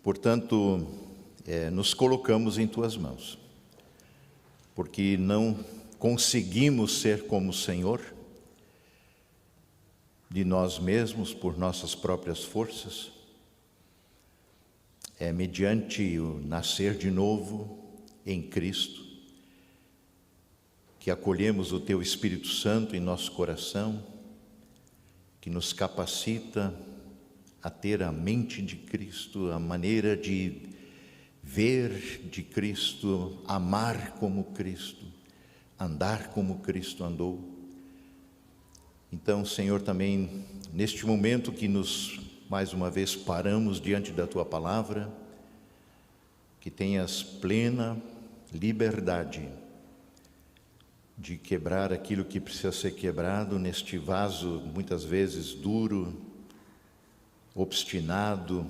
Portanto, nos colocamos em Tuas mãos, porque não conseguimos ser como o Senhor, de nós mesmos, por nossas próprias forças. É mediante o nascer de novo em Cristo que acolhemos o Teu Espírito Santo em nosso coração, que nos capacita a ter a mente de Cristo, a maneira de ver de Cristo, amar como Cristo, andar como Cristo andou. Então, Senhor, também neste momento que nos, mais uma vez, paramos diante da Tua Palavra, que tenhas plena liberdade de quebrar aquilo que precisa ser quebrado neste vaso, muitas vezes duro, obstinado,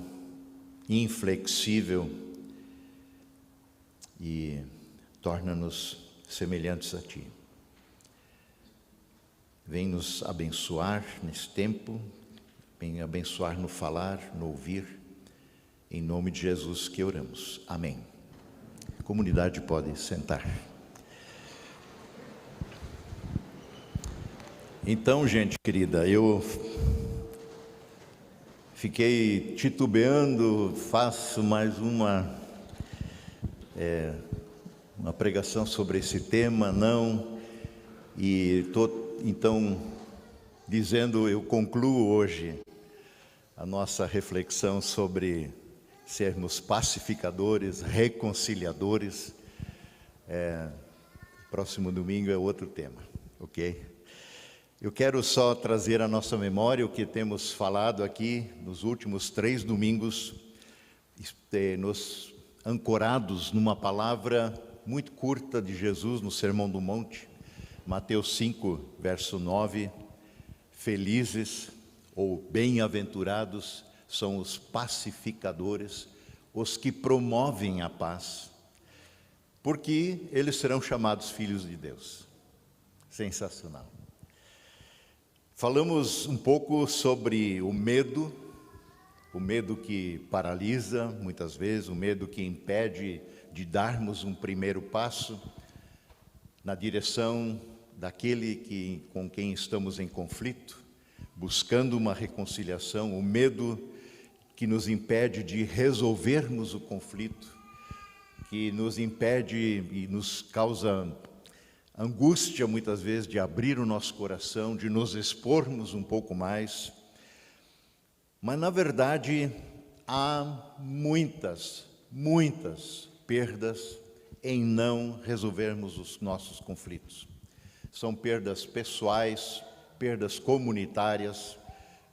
inflexível, e torna-nos semelhantes a Ti. Vem nos abençoar nesse tempo, vem abençoar no falar, no ouvir, em nome de Jesus que oramos. Amém. A comunidade pode sentar. Então, gente querida, eu fiquei titubeando, faço mais uma pregação sobre esse tema, não, e estou então dizendo, eu concluo hoje a nossa reflexão sobre sermos pacificadores, reconciliadores. Próximo domingo é outro tema, ok? Eu quero só trazer à nossa memória o que temos falado aqui nos últimos 3 domingos, nos ancorados numa palavra muito curta de Jesus no Sermão do Monte, Mateus 5, verso 9, felizes ou bem-aventurados são os pacificadores, os que promovem a paz, porque eles serão chamados filhos de Deus. Sensacional. Falamos um pouco sobre o medo que paralisa muitas vezes, o medo que impede de darmos um primeiro passo na direção daquele com quem estamos em conflito, buscando uma reconciliação, o medo que nos impede de resolvermos o conflito, que nos impede e nos causa angústia muitas vezes de abrir o nosso coração, de nos expormos um pouco mais. Mas na verdade há muitas perdas em não resolvermos os nossos conflitos. São perdas pessoais, perdas comunitárias,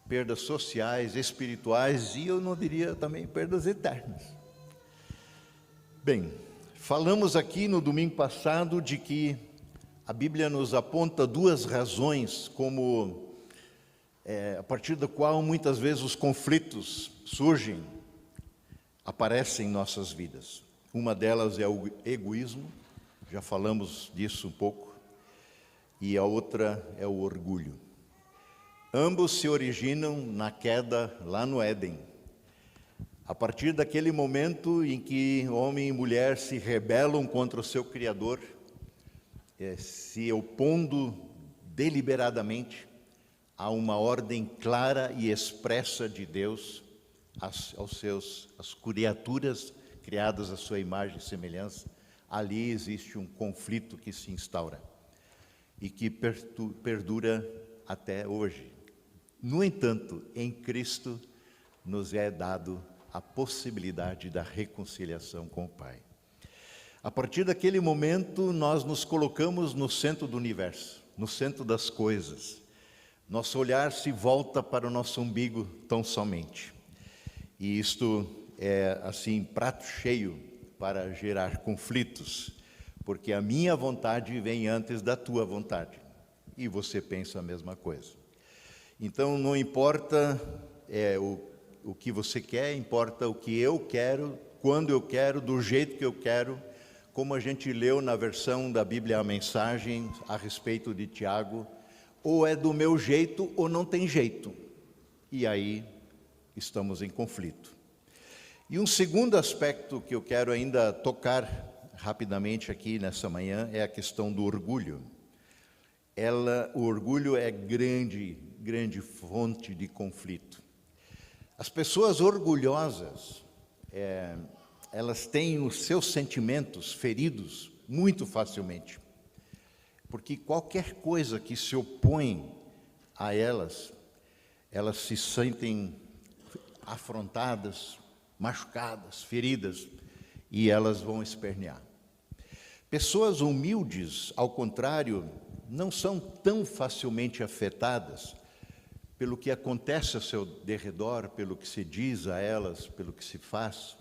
perdas sociais, espirituais e eu não diria também perdas eternas. Bem, falamos aqui no domingo passado de que a Bíblia nos aponta 2 razões como a partir da qual muitas vezes os conflitos surgem, aparecem em nossas vidas. Uma delas é o egoísmo, já falamos disso um pouco, e a outra é o orgulho. Ambos se originam na queda lá no Éden. A partir daquele momento em que homem e mulher se rebelam contra o seu Criador, se opondo deliberadamente a uma ordem clara e expressa de Deus às criaturas criadas à sua imagem e semelhança, ali existe um conflito que se instaura e que perdura até hoje. No entanto, em Cristo nos é dado a possibilidade da reconciliação com o Pai. A partir daquele momento, nós nos colocamos no centro do universo, no centro das coisas. Nosso olhar se volta para o nosso umbigo tão somente. E isto é, assim, prato cheio para gerar conflitos, porque a minha vontade vem antes da tua vontade. E você pensa a mesma coisa. Então, não importa o que você quer, importa o que eu quero, quando eu quero, do jeito que eu quero, como a gente leu na versão da Bíblia a mensagem a respeito de Tiago, ou é do meu jeito ou não tem jeito. E aí estamos em conflito. E um segundo aspecto que eu quero ainda tocar rapidamente aqui nessa manhã é a questão do orgulho. O orgulho é grande fonte de conflito. As pessoas orgulhosas, elas têm os seus sentimentos feridos muito facilmente, porque qualquer coisa que se opõe a elas se sentem afrontadas, machucadas, feridas, e elas vão espernear. Pessoas humildes, ao contrário, não são tão facilmente afetadas pelo que acontece ao seu derredor, pelo que se diz a elas, pelo que se faz.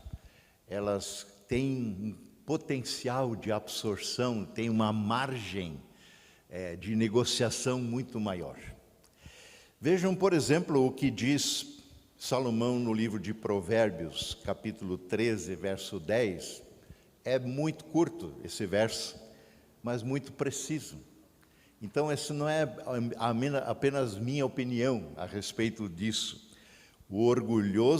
Elas têm um potencial de absorção, têm uma margem de negociação muito maior. Vejam, por exemplo, o que diz Salomão no livro de Provérbios, capítulo 13, verso 10, é muito curto esse verso, mas muito preciso. Então, essa não é apenas minha opinião a respeito disso. O orgulho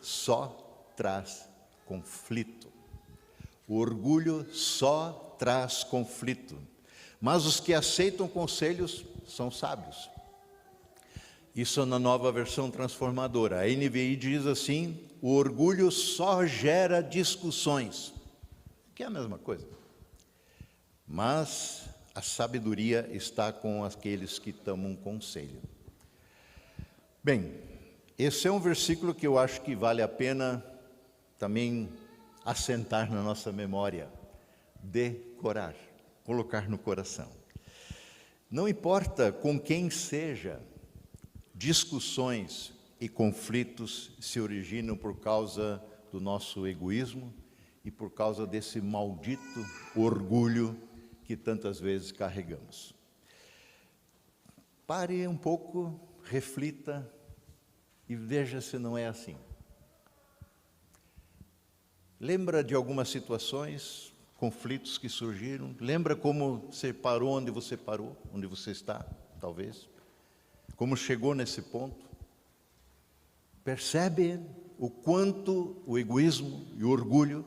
só traz conflito. O orgulho só traz conflito. Mas os que aceitam conselhos são sábios. Isso na Nova Versão Transformadora. A NVI diz assim: o orgulho só gera discussões, que é a mesma coisa. Mas a sabedoria está com aqueles que tomam conselho. Bem, esse é um versículo que eu acho que vale a pena também assentar na nossa memória, decorar, colocar no coração. Não importa com quem seja, discussões e conflitos se originam por causa do nosso egoísmo e por causa desse maldito orgulho que tantas vezes carregamos. Pare um pouco, reflita e veja se não é assim. Lembra de algumas situações, conflitos que surgiram? Lembra como você parou, onde você está, talvez? Como chegou nesse ponto? Percebe o quanto o egoísmo e o orgulho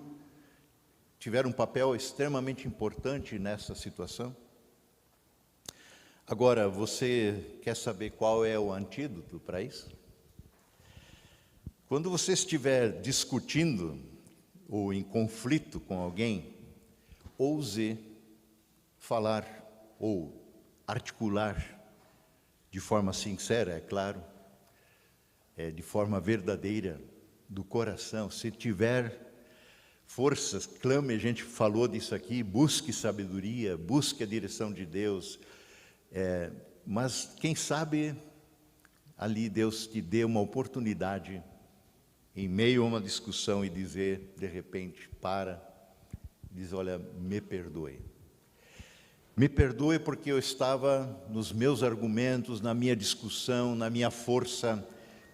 tiveram um papel extremamente importante nessa situação? Agora, você quer saber qual é o antídoto para isso? Quando você estiver discutindo ou em conflito com alguém, ouse falar ou articular de forma sincera, é claro, de forma verdadeira, do coração. Se tiver forças, clame, a gente falou disso aqui, busque sabedoria, busque a direção de Deus. Mas quem sabe ali Deus te dê uma oportunidade em meio a uma discussão e dizer, de repente, diz, olha, me perdoe. Me perdoe porque eu estava nos meus argumentos, na minha discussão, na minha força,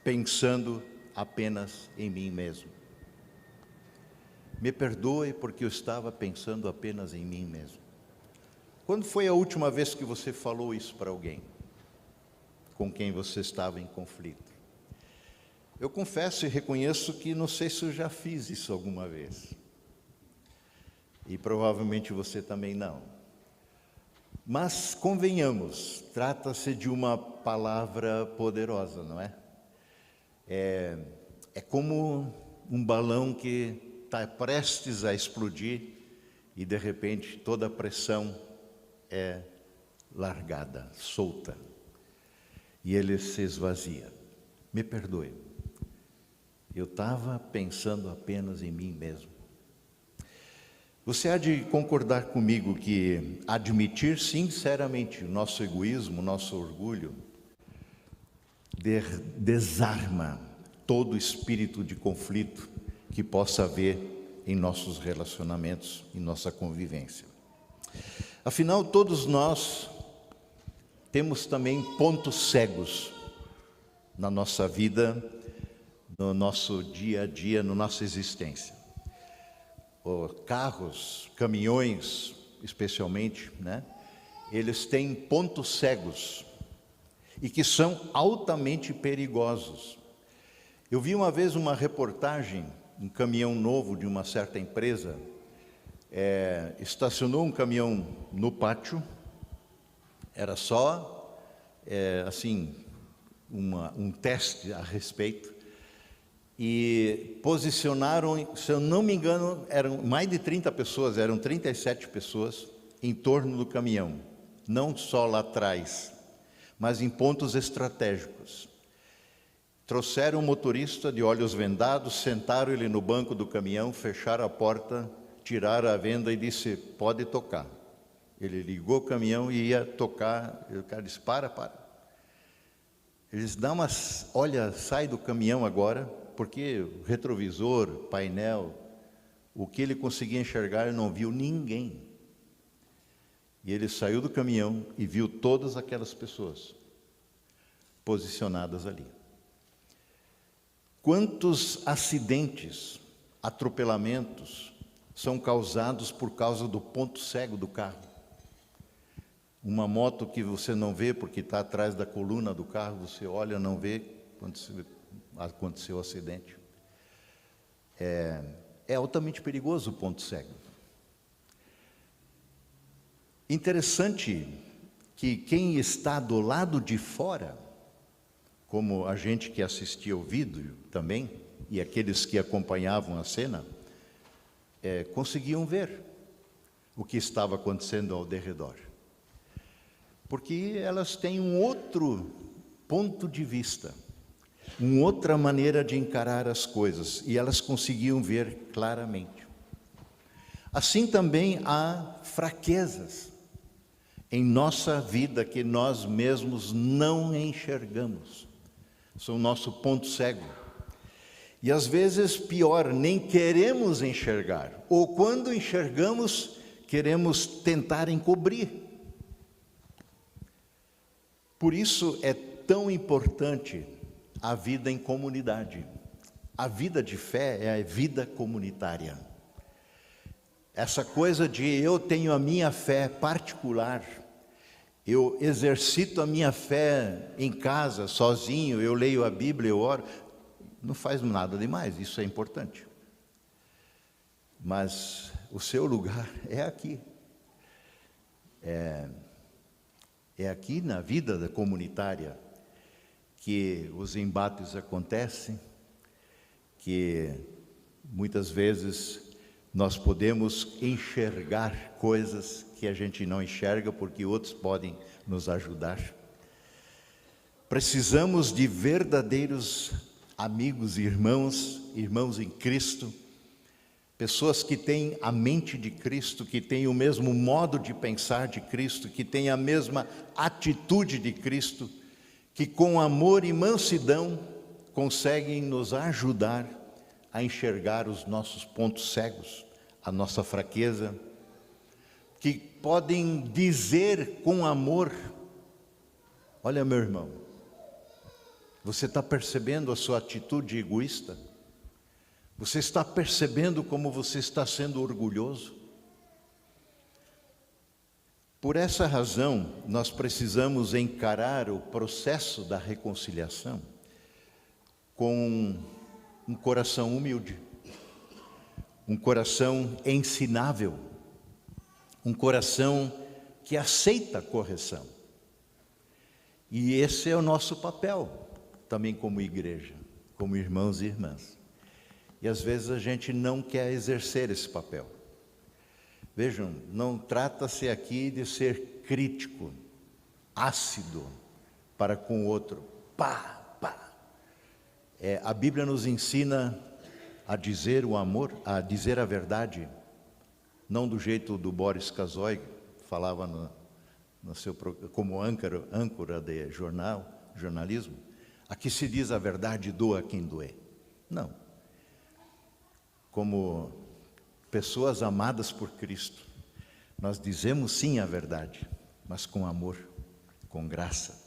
pensando apenas em mim mesmo. Me perdoe porque eu estava pensando apenas em mim mesmo. Quando foi a última vez que você falou isso para alguém com quem você estava em conflito? Eu confesso e reconheço que não sei se eu já fiz isso alguma vez. E provavelmente você também não. Mas, convenhamos, trata-se de uma palavra poderosa, não é? É como um balão que está prestes a explodir e, de repente, toda a pressão é largada, solta, e ele se esvazia. Me perdoe, eu estava pensando apenas em mim mesmo. Você há de concordar comigo que admitir sinceramente o nosso egoísmo, o nosso orgulho, desarma todo espírito de conflito que possa haver em nossos relacionamentos, em nossa convivência. Afinal, todos nós temos também pontos cegos na nossa vida, no nosso dia a dia, na nossa existência. Carros, caminhões, especialmente, né? Eles têm pontos cegos e que são altamente perigosos. Eu vi uma vez uma reportagem, um caminhão novo de uma certa empresa, estacionou um caminhão no pátio, era só, assim, um teste a respeito, e posicionaram, se eu não me engano, eram mais de 30 pessoas, eram 37 pessoas em torno do caminhão, não só lá atrás, mas em pontos estratégicos. Trouxeram o motorista de olhos vendados, sentaram ele no banco do caminhão, fecharam a porta, tiraram a venda e disse, pode tocar. Ele ligou o caminhão e ia tocar, e o cara disse, para. Eles dão umas, olha, sai do caminhão agora, porque o retrovisor, painel, o que ele conseguia enxergar, ele não viu ninguém. E ele saiu do caminhão e viu todas aquelas pessoas posicionadas ali. Quantos acidentes, atropelamentos são causados por causa do ponto cego do carro? Uma moto que você não vê porque está atrás da coluna do carro, você olha, não vê quando aconteceu o acidente. É altamente perigoso o ponto cego. Interessante que quem está do lado de fora, como a gente que assistia ao vídeo também, e aqueles que acompanhavam a cena, conseguiam ver o que estava acontecendo ao derredor. Porque elas têm um outro ponto de vista, uma outra maneira de encarar as coisas, e elas conseguiam ver claramente. Assim também há fraquezas em nossa vida que nós mesmos não enxergamos. São o nosso ponto cego. E às vezes, pior, nem queremos enxergar. Ou quando enxergamos, queremos tentar encobrir. Por isso é tão importante a vida em comunidade. A vida de fé é a vida comunitária. Essa coisa de eu tenho a minha fé particular, eu exercito a minha fé em casa, sozinho, eu leio a Bíblia, eu oro, não faz nada demais, isso é importante. Mas o seu lugar é aqui. É aqui na vida da comunitária que os embates acontecem, que muitas vezes nós podemos enxergar coisas que a gente não enxerga porque outros podem nos ajudar. Precisamos de verdadeiros amigos e irmãos em Cristo, pessoas que têm a mente de Cristo, que têm o mesmo modo de pensar de Cristo, que têm a mesma atitude de Cristo, que com amor e mansidão conseguem nos ajudar a enxergar os nossos pontos cegos, a nossa fraqueza, que podem dizer com amor, olha meu irmão, você está percebendo a sua atitude egoísta? Você está percebendo como você está sendo orgulhoso? Por essa razão, nós precisamos encarar o processo da reconciliação com um coração humilde, um coração ensinável, um coração que aceita a correção. E esse é o nosso papel, também como igreja, como irmãos e irmãs. E às vezes a gente não quer exercer esse papel. Vejam, não trata-se aqui de ser crítico, ácido para com o outro. A Bíblia nos ensina a dizer o amor, a dizer a verdade, não do jeito do Boris Kazoy, falava no seu, como âncora de jornalismo. Aqui se diz a verdade, doa quem doer. Não. Como pessoas amadas por Cristo, nós dizemos sim a verdade, mas com amor, com graça.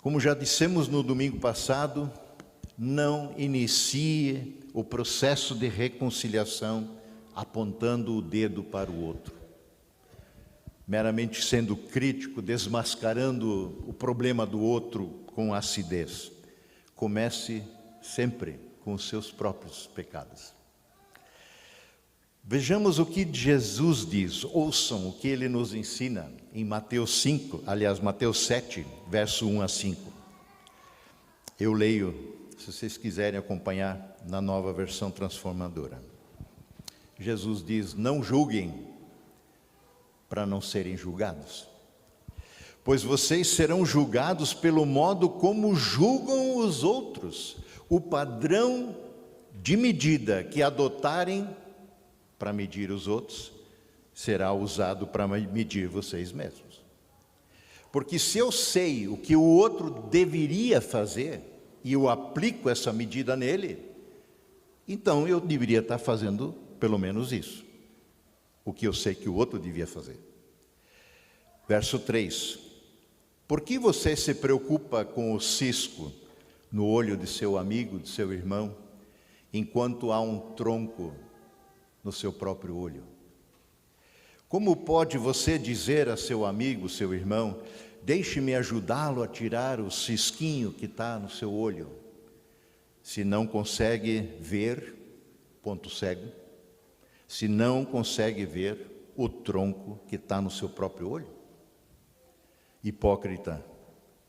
Como já dissemos no domingo passado, não inicie o processo de reconciliação apontando o dedo para o outro, meramente sendo crítico, desmascarando o problema do outro com acidez. Comece sempre com os seus próprios pecados. Vejamos o que Jesus diz, ouçam o que ele nos ensina em Mateus 7, verso 1 a 5. Eu leio, se vocês quiserem acompanhar na Nova Versão Transformadora. Jesus diz: não julguem para não serem julgados, pois vocês serão julgados pelo modo como julgam os outros. O padrão de medida que adotarem para medir os outros será usado para medir vocês mesmos. Porque se eu sei o que o outro deveria fazer e eu aplico essa medida nele, então eu deveria estar fazendo pelo menos isso, o que eu sei que o outro devia fazer. Verso 3: por que você se preocupa com o cisco no olho de seu amigo, de seu irmão, enquanto há um tronco no seu próprio olho? Como pode você dizer a seu amigo, seu irmão: deixe-me ajudá-lo a tirar o cisquinho que está no seu olho, se não consegue ver, ponto cego, se não consegue ver o tronco que está no seu próprio olho? Hipócrita,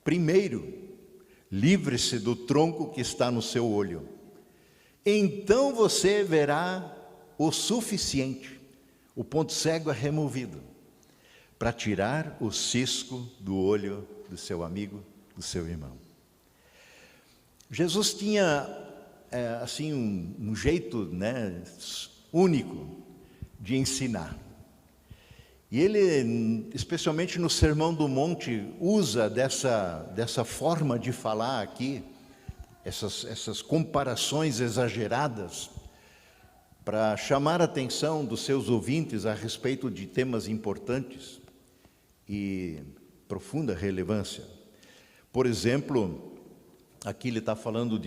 primeiro livre-se do tronco que está no seu olho, então você verá o suficiente, o ponto cego é removido, para tirar o cisco do olho do seu amigo, do seu irmão. Jesus tinha assim um jeito, único de ensinar. E ele, especialmente no Sermão do Monte, usa dessa forma de falar aqui, essas comparações exageradas, para chamar a atenção dos seus ouvintes a respeito de temas importantes e profunda relevância. Por exemplo, aqui ele está falando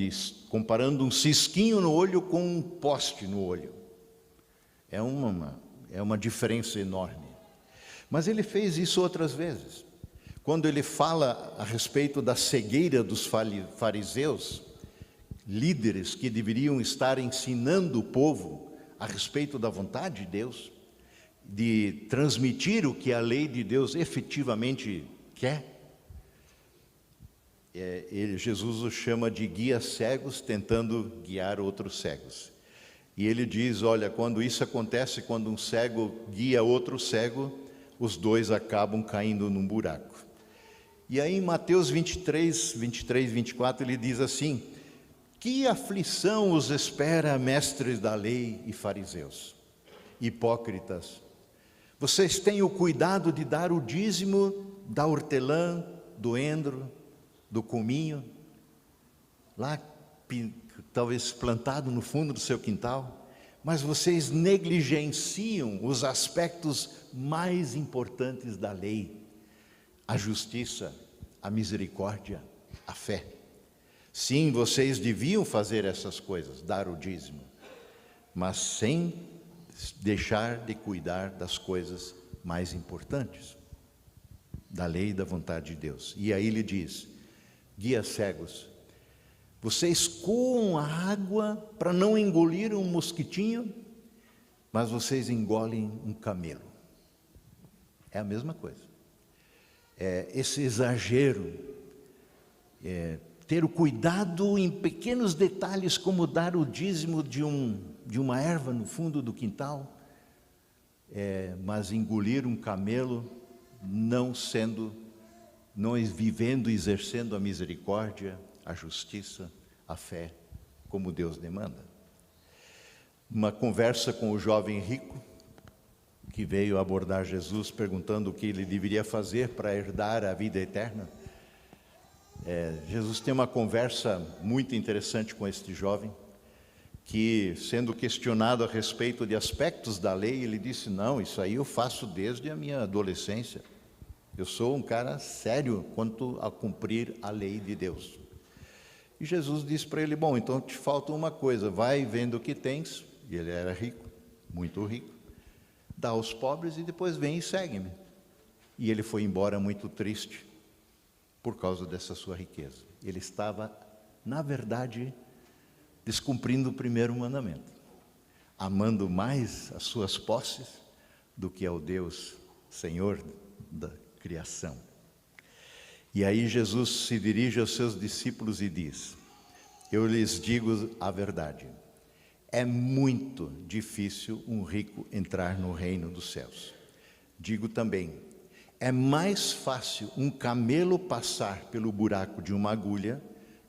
comparando um cisquinho no olho com um poste no olho. É uma diferença enorme. Mas ele fez isso outras vezes. Quando ele fala a respeito da cegueira dos fariseus, líderes que deveriam estar ensinando o povo a respeito da vontade de Deus, de transmitir o que a lei de Deus efetivamente quer, Jesus os chama de guias cegos tentando guiar outros cegos. E ele diz: olha, quando isso acontece, quando um cego guia outro cego, os dois acabam caindo num buraco. E aí em Mateus 23, 24, ele diz assim: que aflição os espera, mestres da lei e fariseus, hipócritas! Vocês têm o cuidado de dar o dízimo da hortelã, do endro, do cominho, lá talvez plantado no fundo do seu quintal, mas vocês negligenciam os aspectos mais importantes da lei: a justiça, a misericórdia, a fé. Sim, vocês deviam fazer essas coisas, dar o dízimo, mas sem deixar de cuidar das coisas mais importantes, da lei e da vontade de Deus. E aí ele diz: guias cegos, vocês coam a água para não engolir um mosquitinho, mas vocês engolem um camelo. É a mesma coisa. Esse exagero, ter o cuidado em pequenos detalhes, como dar o dízimo de uma erva no fundo do quintal, mas engolir um camelo, não vivendo e exercendo a misericórdia, a justiça, a fé, como Deus demanda. Uma conversa com o jovem rico, que veio abordar Jesus perguntando o que ele deveria fazer para herdar a vida eterna. Jesus tem uma conversa muito interessante com este jovem, que, sendo questionado a respeito de aspectos da lei, ele disse: não, isso aí eu faço desde a minha adolescência. Eu sou um cara sério quanto a cumprir a lei de Deus. E Jesus disse para ele: bom, então te falta uma coisa, vai vendo o que tens, e ele era rico, muito rico, dá aos pobres e depois vem e segue-me. E ele foi embora muito triste, por causa dessa sua riqueza. Ele estava, na verdade, descumprindo o primeiro mandamento, amando mais as suas posses do que ao Deus, Senhor da criação. E aí Jesus se dirige aos seus discípulos e diz: eu lhes digo a verdade, é muito difícil um rico entrar no reino dos céus. Digo também, é mais fácil um camelo passar pelo buraco de uma agulha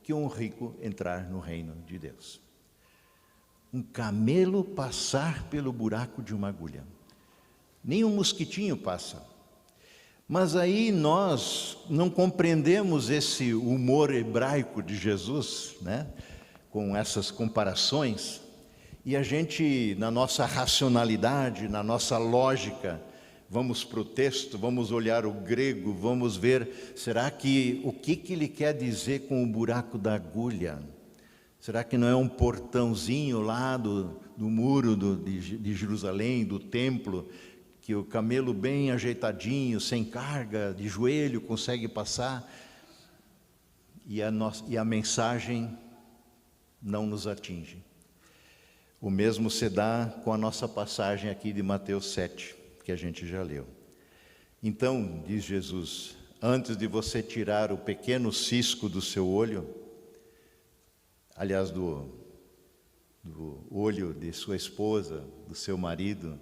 que um rico entrar no reino de Deus. Um camelo passar pelo buraco de uma agulha. Nem um mosquitinho passa. Mas aí nós não compreendemos esse humor hebraico de Jesus, né? Com essas comparações, e a gente, na nossa racionalidade, na nossa lógica, vamos para o texto, vamos olhar o grego, vamos ver, será que o que ele quer dizer com o buraco da agulha? Será que não é um portãozinho lá do muro de Jerusalém, do templo, que o camelo bem ajeitadinho, sem carga, de joelho, consegue passar? E a mensagem não nos atinge. O mesmo se dá com a nossa passagem aqui de Mateus 7, que a gente já leu. Então, diz Jesus, antes de você tirar o pequeno cisco do seu olho, aliás, do olho de sua esposa, do seu marido,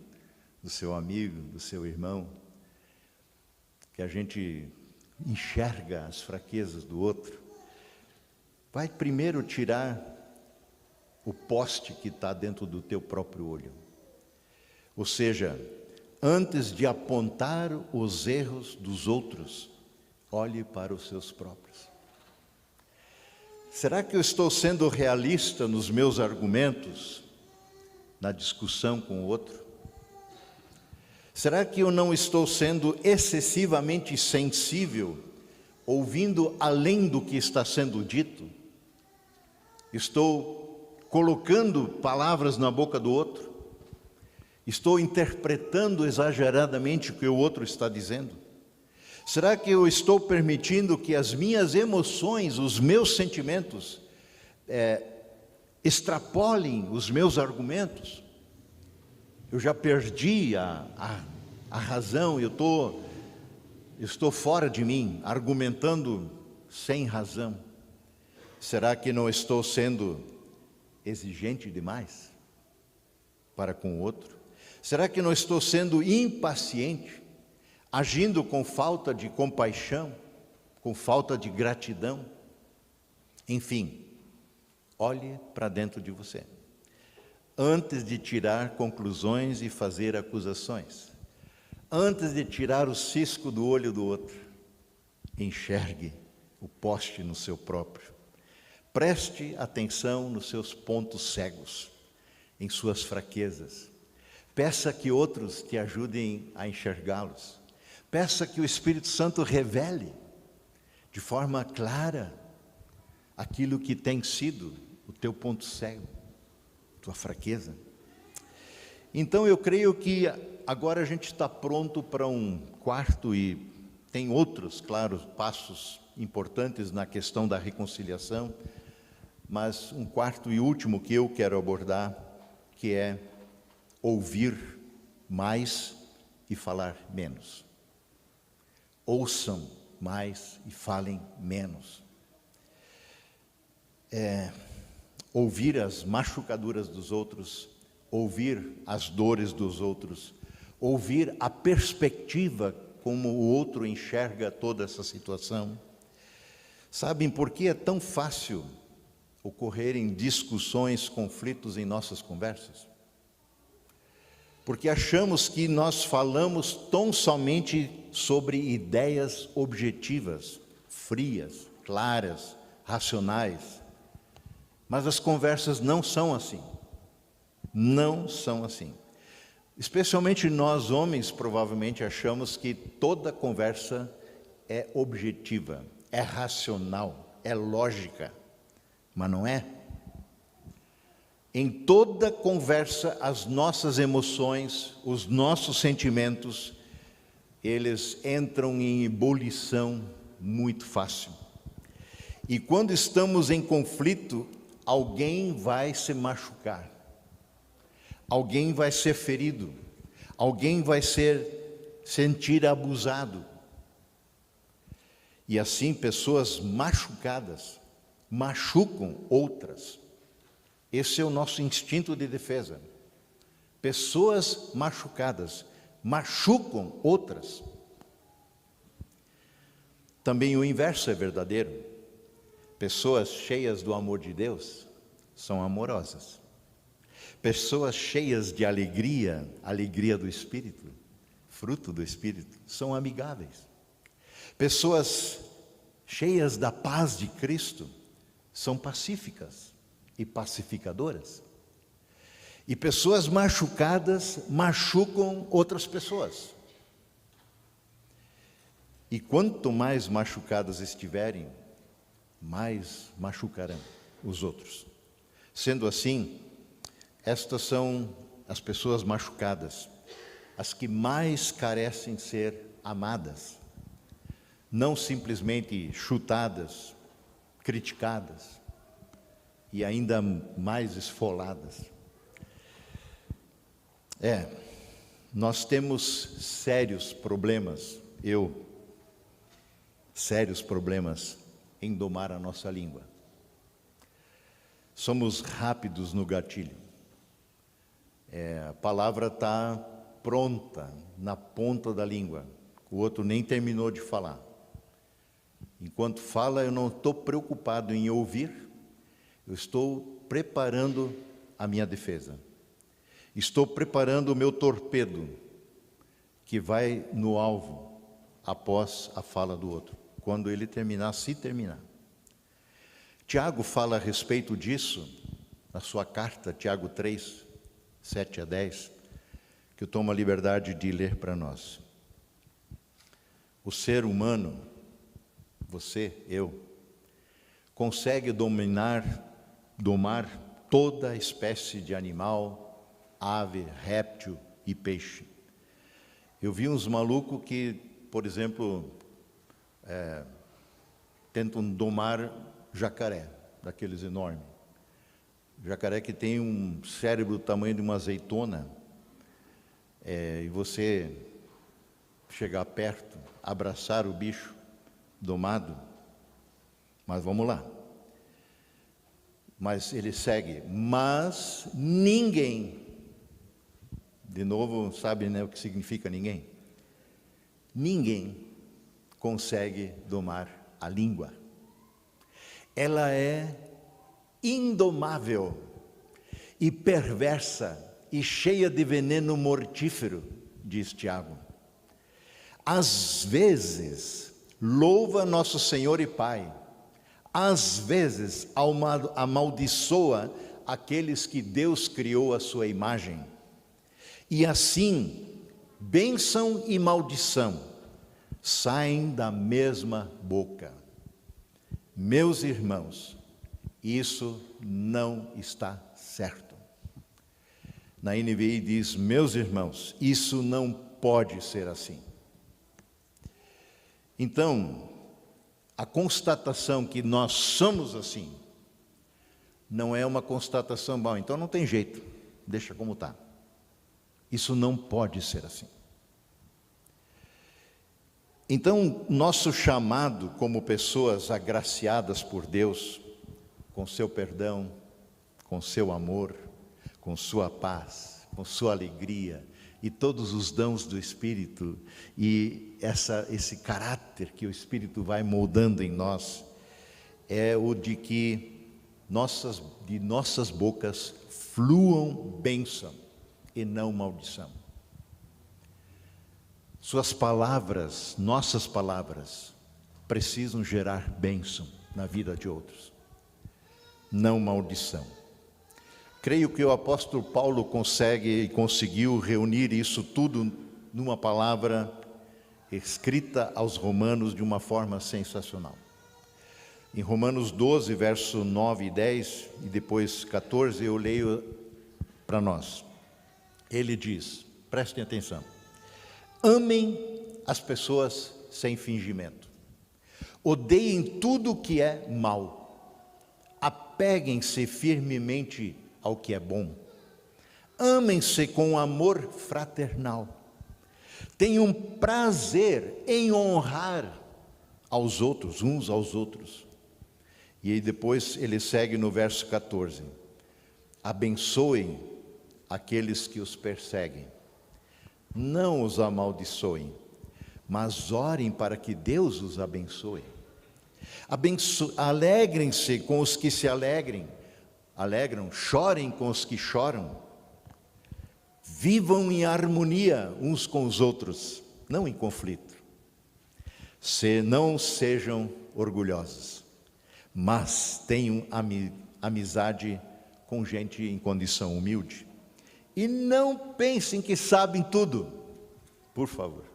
do seu amigo, do seu irmão, que a gente enxerga as fraquezas do outro, vai primeiro tirar o poste que está dentro do teu próprio olho. Ou seja, antes de apontar os erros dos outros, olhe para os seus próprios. Será que eu estou sendo realista nos meus argumentos, na discussão com o outro? Será que eu não estou sendo excessivamente sensível, ouvindo além do que está sendo dito? Estou colocando palavras na boca do outro? Estou interpretando exageradamente o que o outro está dizendo? Será que eu estou permitindo que as minhas emoções, os meus sentimentos, extrapolem os meus argumentos? Eu já perdi a razão, eu estou fora de mim, argumentando sem razão. Será que não estou sendo exigente demais para com o outro? Será que não estou sendo impaciente, agindo com falta de compaixão, com falta de gratidão? Enfim, olhe para dentro de você, antes de tirar conclusões e fazer acusações, antes de tirar o cisco do olho do outro, enxergue o poste no seu próprio. Preste atenção nos seus pontos cegos, em suas fraquezas. Peça que outros te ajudem a enxergá-los. Peça que o Espírito Santo revele de forma clara aquilo que tem sido o teu ponto cego, tua fraqueza. Então eu creio que agora a gente está pronto para um quarto, e tem outros, claro, passos importantes na questão da reconciliação, mas um quarto e último que eu quero abordar, que é ouvir mais e falar menos. Ouçam mais e falem menos. Ouvir as machucaduras dos outros, ouvir as dores dos outros, ouvir a perspectiva como o outro enxerga toda essa situação. Sabem por que é tão fácil ocorrerem discussões, conflitos em nossas conversas? Porque achamos que nós falamos tão somente sobre ideias objetivas, frias, claras, racionais. Mas as conversas não são assim. Não são assim. Especialmente nós homens, provavelmente achamos que toda conversa é objetiva, é racional, é lógica. Mas não é. Em toda conversa, as nossas emoções, os nossos sentimentos, eles entram em ebulição muito fácil. E quando estamos em conflito, alguém vai se machucar, alguém vai ser ferido, alguém vai sentir abusado. E assim pessoas machucadas machucam outras. Esse é o nosso instinto de defesa. Pessoas machucadas machucam outras. Também o inverso é verdadeiro. Pessoas cheias do amor de Deus são amorosas. Pessoas cheias de alegria, alegria do Espírito, fruto do Espírito, são amigáveis. Pessoas cheias da paz de Cristo são pacíficas e pacificadoras. E pessoas machucadas machucam outras pessoas. E quanto mais machucadas estiverem, mais machucarão os outros. Sendo assim, estas são as pessoas machucadas, as que mais carecem ser amadas, não simplesmente chutadas, criticadas e ainda mais esfoladas. Nós temos sérios problemas, sérios problemas em domar a nossa língua. Somos rápidos no gatilho. A palavra está pronta, na ponta da língua. O outro nem terminou de falar. Enquanto fala, eu não estou preocupado em ouvir, eu estou preparando a minha defesa. Estou preparando o meu torpedo, que vai no alvo, após a fala do outro, quando ele terminar, se terminar. Tiago fala a respeito disso, na sua carta, Tiago 3, 7 a 10, que eu tomo a liberdade de ler para nós. O ser humano, você, eu, consegue domar toda espécie de animal, ave, réptil e peixe. Eu vi uns malucos que, por exemplo, tentam domar jacaré, daqueles enormes. Jacaré que tem um cérebro do tamanho de uma azeitona, e você chegar perto, abraçar o bicho domado, mas vamos lá. Mas ele segue, mas ninguém, de novo, sabe, né, o que significa ninguém? Ninguém consegue domar a língua. Ela é indomável e perversa e cheia de veneno mortífero, diz Tiago. Às vezes, louva nosso Senhor e Pai, às vezes amaldiçoa aqueles que Deus criou à sua imagem. E assim, bênção e maldição saem da mesma boca. Meus irmãos, isso não está certo. Na NVI diz, meus irmãos, isso não pode ser assim. Então, a constatação que nós somos assim, não é uma constatação, bom, então não tem jeito, deixa como está. Isso não pode ser assim. Então, nosso chamado como pessoas agraciadas por Deus, com seu perdão, com seu amor, com sua paz, com sua alegria e todos os dons do Espírito e esse caráter que o Espírito vai moldando em nós, é o de que de nossas bocas fluam bênção e não maldição. Suas palavras, nossas palavras, precisam gerar bênção na vida de outros, não maldição. Creio que o apóstolo Paulo conseguiu reunir isso tudo numa palavra escrita aos Romanos de uma forma sensacional. Em Romanos 12, verso 9 e 10, e depois 14, eu leio para nós. Ele diz, prestem atenção, amem as pessoas sem fingimento, odeiem tudo que é mal, apeguem-se firmemente ao que é bom. Amem-se com amor fraternal. Tenham prazer em honrar aos outros, uns aos outros. E aí depois ele segue no verso 14. Abençoem aqueles que os perseguem. Não os amaldiçoem, mas orem para que Deus os abençoe. Alegrem-se com os que se alegram, chorem com os que choram. Vivam em harmonia uns com os outros, não em conflito. Não sejam orgulhosos, mas tenham amizade com gente em condição humilde. E não pensem que sabem tudo, por favor.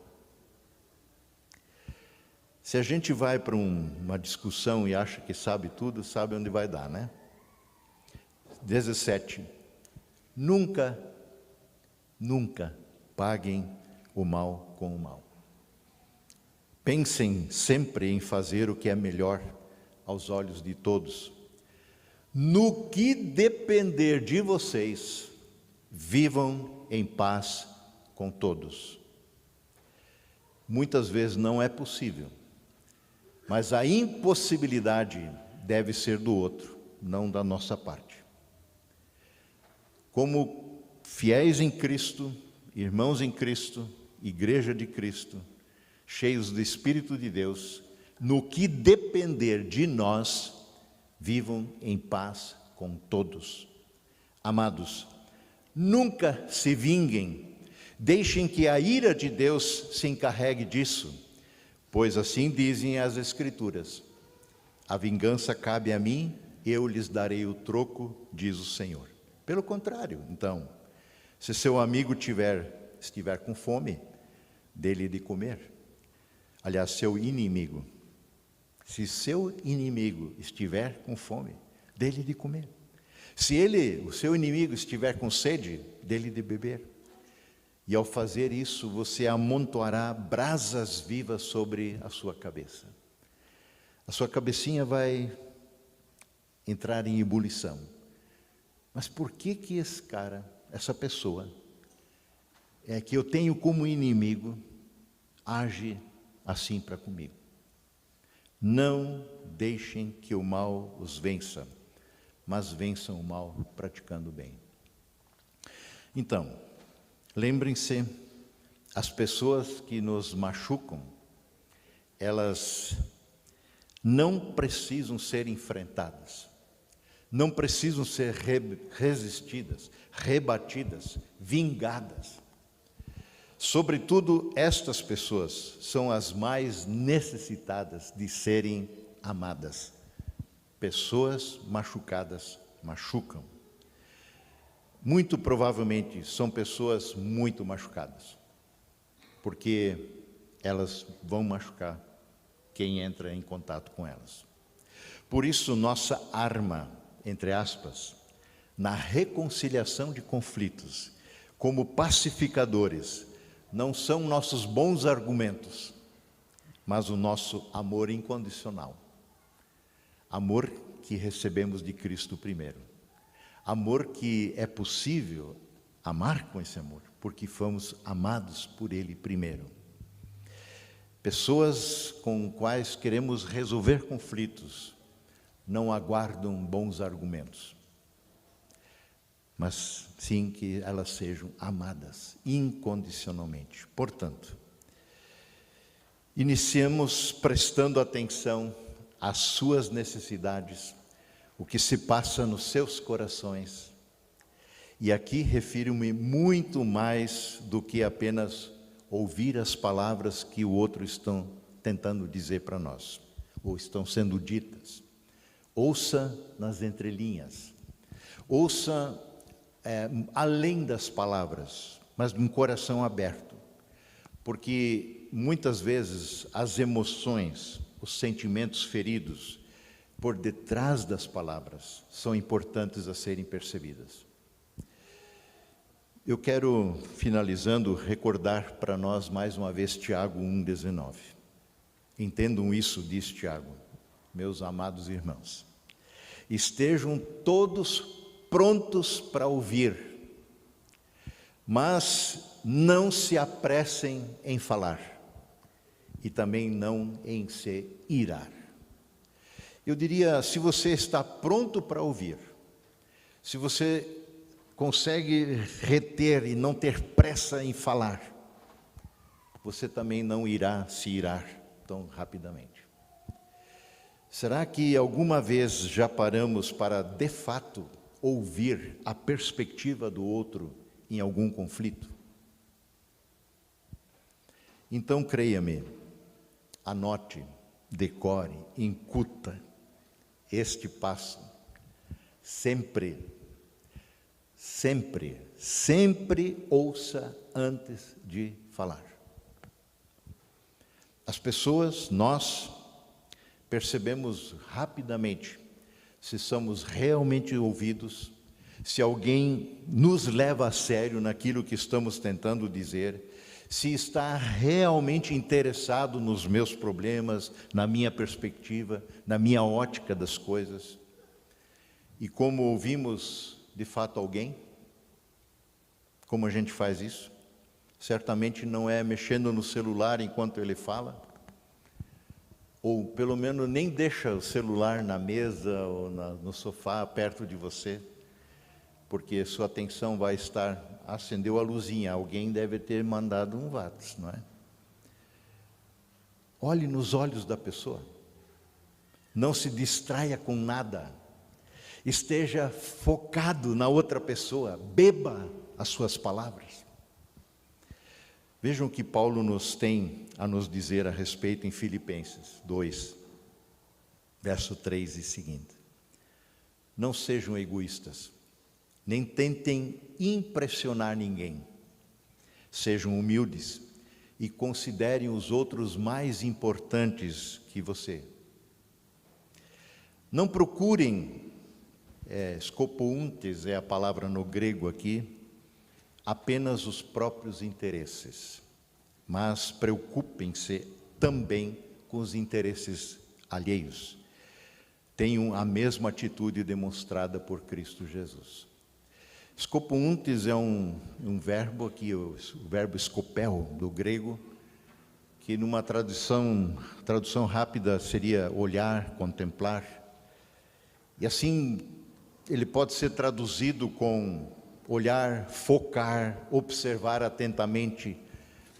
Se a gente vai para uma discussão e acha que sabe tudo, sabe onde vai dar, né? 17. Nunca paguem o mal com o mal. Pensem sempre em fazer o que é melhor aos olhos de todos. No que depender de vocês, vivam em paz com todos. Muitas vezes não é possível, mas a impossibilidade deve ser do outro, não da nossa parte. Como fiéis em Cristo, irmãos em Cristo, igreja de Cristo, cheios do Espírito de Deus, no que depender de nós, vivam em paz com todos. Amados, nunca se vinguem, deixem que a ira de Deus se encarregue disso, pois assim dizem as Escrituras: a vingança cabe a mim, eu lhes darei o troco, diz o Senhor. Pelo contrário, então, se seu amigo estiver com fome, dê-lhe de comer. Aliás, seu inimigo. Se seu inimigo estiver com fome, dê-lhe de comer. Se o seu inimigo estiver com sede, dê-lhe de beber. E ao fazer isso, você amontoará brasas vivas sobre a sua cabeça. A sua cabecinha vai entrar em ebulição. Mas por que esse cara, essa pessoa, que eu tenho como inimigo, age assim para comigo? Não deixem que o mal os vença, mas vençam o mal praticando o bem. Então, lembrem-se, as pessoas que nos machucam, elas não precisam ser enfrentadas, não precisam ser resistidas, rebatidas, vingadas. Sobretudo, estas pessoas são as mais necessitadas de serem amadas. Pessoas machucadas machucam. Muito provavelmente são pessoas muito machucadas, porque elas vão machucar quem entra em contato com elas. Por isso, nossa arma, entre aspas, na reconciliação de conflitos, como pacificadores, não são nossos bons argumentos, mas o nosso amor incondicional. Amor que recebemos de Cristo primeiro. Amor que é possível amar com esse amor, porque fomos amados por Ele primeiro. Pessoas com quais queremos resolver conflitos não aguardam bons argumentos, mas sim que elas sejam amadas incondicionalmente. Portanto, iniciemos prestando atenção às suas necessidades, o que se passa nos seus corações. E aqui refiro-me muito mais do que apenas ouvir as palavras que o outro estão tentando dizer para nós, ou estão sendo ditas. Ouça nas entrelinhas, ouça além das palavras, mas de um coração aberto, porque muitas vezes as emoções, os sentimentos feridos por detrás das palavras são importantes a serem percebidas. Eu quero, finalizando, recordar para nós mais uma vez Tiago 1,19. Entendam isso, diz Tiago, meus amados irmãos. Estejam todos prontos para ouvir, mas não se apressem em falar e também não em se irar. Eu diria, se você está pronto para ouvir, se você consegue reter e não ter pressa em falar, você também não irá se irar tão rapidamente. Será que alguma vez já paramos para, de fato, ouvir a perspectiva do outro em algum conflito? Então, creia-me, anote, decore, incuta este passo. Sempre ouça antes de falar. As pessoas, nós, percebemos rapidamente se somos realmente ouvidos, se alguém nos leva a sério naquilo que estamos tentando dizer, se está realmente interessado nos meus problemas, na minha perspectiva, na minha ótica das coisas. E como ouvimos de fato alguém, como a gente faz isso? Certamente não é mexendo no celular enquanto ele fala, ou pelo menos nem deixa o celular na mesa ou no sofá perto de você, porque sua atenção vai estar, acendeu a luzinha, alguém deve ter mandado um WhatsApp, não é? Olhe nos olhos da pessoa, não se distraia com nada, esteja focado na outra pessoa, beba as suas palavras. Vejam o que Paulo nos tem a nos dizer a respeito em Filipenses 2, verso 3 e seguinte. Não sejam egoístas, nem tentem impressionar ninguém. Sejam humildes e considerem os outros mais importantes que você. Não procurem, scopountes é a palavra no grego aqui, apenas os próprios interesses, mas preocupem-se também com os interesses alheios. Tenham a mesma atitude demonstrada por Cristo Jesus. Scopountes é um verbo aqui, o verbo scopel, do grego, que numa tradução rápida seria olhar, contemplar. E assim, ele pode ser traduzido com olhar, focar, observar atentamente,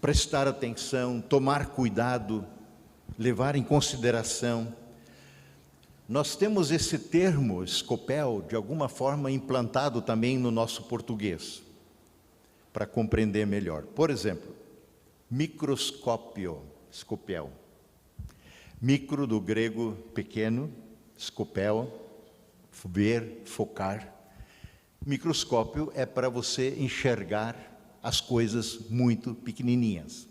prestar atenção, tomar cuidado, levar em consideração. Nós temos esse termo, scopel, de alguma forma implantado também no nosso português, para compreender melhor. Por exemplo, microscópio, scopel. Micro do grego pequeno, scopel, ver, focar. Microscópio é para você enxergar as coisas muito pequenininhas.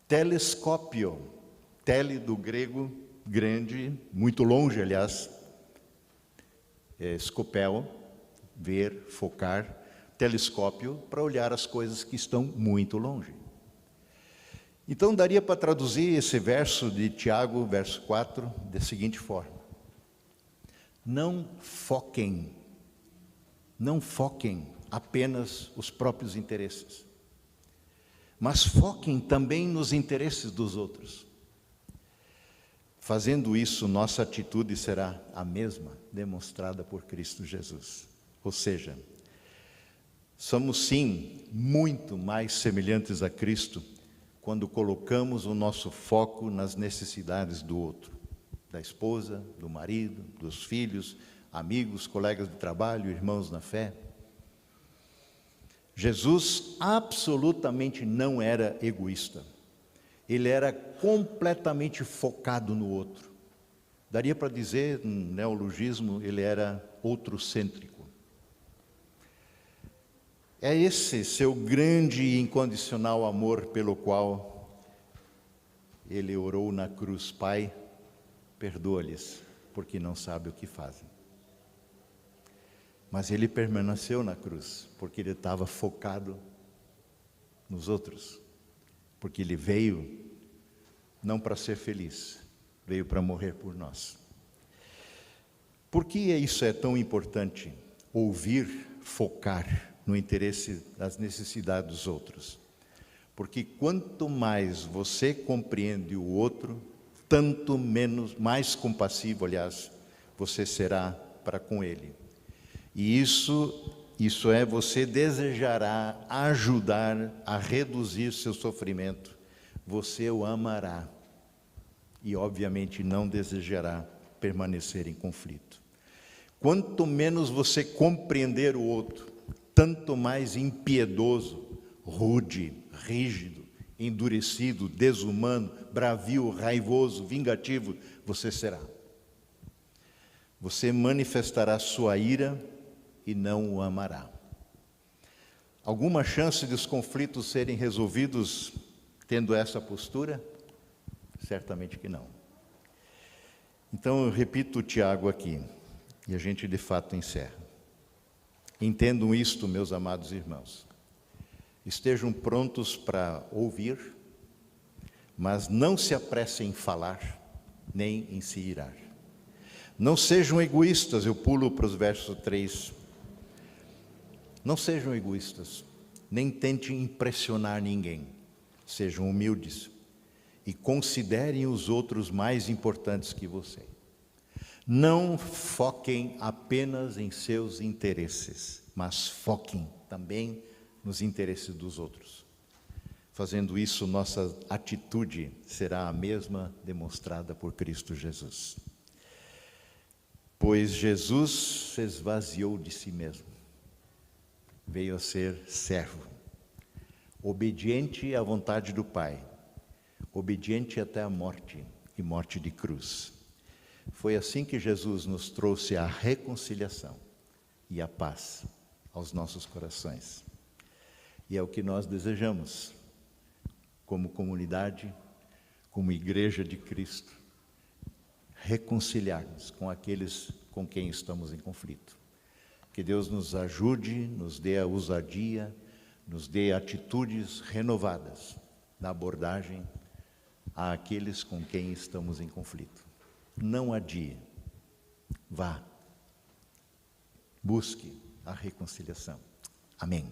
Telescópio, tele do grego, grande, muito longe, aliás. Scopel, ver, focar. Telescópio, para olhar as coisas que estão muito longe. Então, daria para traduzir esse verso de Tiago, verso 4, da seguinte forma. Não foquem apenas os próprios interesses, mas foquem também nos interesses dos outros. Fazendo isso, nossa atitude será a mesma demonstrada por Cristo Jesus. Ou seja, somos sim muito mais semelhantes a Cristo quando colocamos o nosso foco nas necessidades do outro, da esposa, do marido, dos filhos, amigos, colegas de trabalho, irmãos na fé. Jesus absolutamente não era egoísta. Ele era completamente focado no outro. Daria para dizer, um neologismo, ele era outrocêntrico. É esse seu grande e incondicional amor pelo qual ele orou na cruz: Pai, perdoa-lhes, porque não sabem o que fazem. Mas ele permaneceu na cruz, porque ele estava focado nos outros. Porque ele veio não para ser feliz, veio para morrer por nós. Por que isso é tão importante? Ouvir, focar no interesse das necessidades dos outros. Porque quanto mais você compreende o outro, tanto mais compassivo, aliás, você será para com ele. E isso é, você desejará ajudar a reduzir seu sofrimento. Você o amará. E, obviamente, não desejará permanecer em conflito. Quanto menos você compreender o outro, tanto mais impiedoso, rude, rígido, endurecido, desumano, bravio, raivoso, vingativo você será. Você manifestará sua ira e não o amará. Alguma chance dos conflitos serem resolvidos tendo essa postura? Certamente que não. Então eu repito o Tiago aqui, e a gente de fato encerra. Entendam isto, meus amados irmãos. Estejam prontos para ouvir, mas não se apressem em falar, nem em se irar. Não sejam egoístas, eu pulo para os versos 3. Não sejam egoístas, nem tentem impressionar ninguém. Sejam humildes e considerem os outros mais importantes que você. Não foquem apenas em seus interesses, mas foquem também nos interesses dos outros. Fazendo isso, nossa atitude será a mesma demonstrada por Cristo Jesus. Pois Jesus se esvaziou de si mesmo, veio a ser servo, obediente à vontade do Pai, obediente até a morte, e morte de cruz. Foi assim que Jesus nos trouxe a reconciliação e a paz aos nossos corações. E é o que nós desejamos, como comunidade, como igreja de Cristo, reconciliarmos com aqueles com quem estamos em conflito. Que Deus nos ajude, nos dê a ousadia, nos dê atitudes renovadas na abordagem àqueles com quem estamos em conflito. Não adie, vá, busque a reconciliação. Amém.